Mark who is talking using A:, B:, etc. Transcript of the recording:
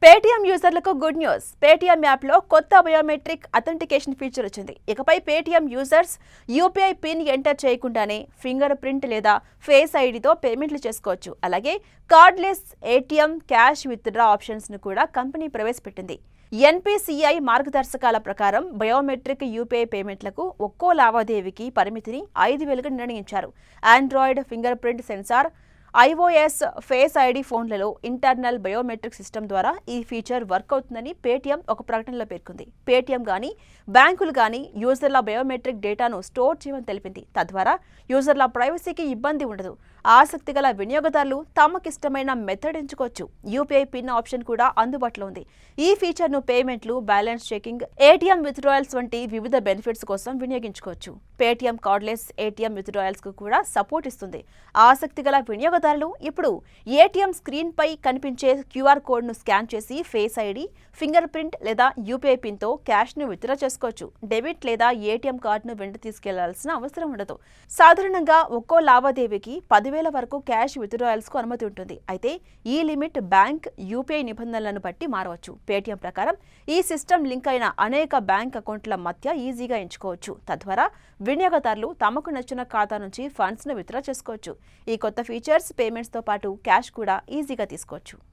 A: Paytm యూజర్లకు good news. Paytm యాప్లో కొత్త బయోమెట్రిక్ అథెంటికేషన్ ఫీచర్ వచ్చింది. ఇకపై Paytm users UPI pin enter చేయకుండానే ఫింగర్ ప్రింట్ లేదా ఫేస్ ఐడితో పేమెంట్లు చేసుకోవచ్చు. అలాగే cardless ATM, cash withdraw options ను కూడా కంపెనీ ప్రవేశపెట్టింది. ఎన్పీసీఐ మార్గదర్శకాల ప్రకారం బయోమెట్రిక్ యూపీఐ పేమెంట్లకు ఒక్కో లావాదేవీకి పరిమితిని 5,000గా నిర్ణయించారు. Android finger print censor, iOS face ID ఫోన్లలో ఇంటర్నల్ బయోమెట్రిక్ సిస్టమ్ ద్వారా ఈ ఫీచర్ వర్క్ అవుతుందని పేటీఎం ఒక ప్రకటనలో పేర్కొంది. పేటీఎం గానీ బ్యాంకులు గానీ యూజర్ల బయోమెట్రిక్ డేటాను స్టోర్ చేయమని తెలిపింది. తద్వారా యూజర్ల ప్రైవసీకి ఇబ్బంది ఉండదు. ఆసక్తిగల వినియోగదారులు తమకిష్టమైన మెథడ్ ఎంచుకోవచ్చు. యూపీఐ పిన్ ఆప్షన్ కూడా అందుబాటులో ఉంది. ఈ ఫీచర్ను పేమెంట్లు, బ్యాలెన్స్ చెకింగ్, ఏటీఎం విత్డ్రాయల్స్ వంటి వివిధ బెనిఫిట్స్ కోసం వినియోగించుకోవచ్చు. పేటీఎం కార్డ్లెస్ ఏటీఎం విత్డ్రాయల్స్ కు కూడా సపోర్ట్ ఇస్తుంది. ఆసక్తిగల వినియోగదారులు ఇప్పుడు ఏటీఎం స్క్రీన్ పై కనిపించే క్యూఆర్ కోడ్ ను స్కాన్ చేసి ఫేస్ ఐడి, ఫింగర్ ప్రింట్ లేదా యూపీఐ పిన్ తో క్యాష్ ను విత్డ్రా చేసుకోవచ్చు. డెబిట్ లేదా ఏటీఎం కార్డును వెంట తీసుకెళ్లాల్సిన అవసరం ఉండదు. సాధారణంగా ఒక్కో లావాదేవీకి 10,000 వరకు క్యాష్ విత్డ్రాయల్స్ కు అనుమతి ఉంటుంది. అయితే ఈ లిమిట్ బ్యాంక్, యూపీఐ నిబంధనలను బట్టి మారవచ్చు. పేటీఎం ప్రకారం ఈ సిస్టమ్ లింక్ అయిన అనేక బ్యాంక్ అకౌంట్ల మధ్య ఈజీగా ఎంచుకోవచ్చు. తద్వారా వినియోగదారులు తమకు నచ్చిన ఖాతా నుంచి ఫండ్స్ ను విత్డ్రా చేసుకోవచ్చు. ఈ కొత్త ఫీచర్స్ పేమెంట్స్ తో పాటు క్యాష్ కూడా ఈజీగా తీసుకోవచ్చు.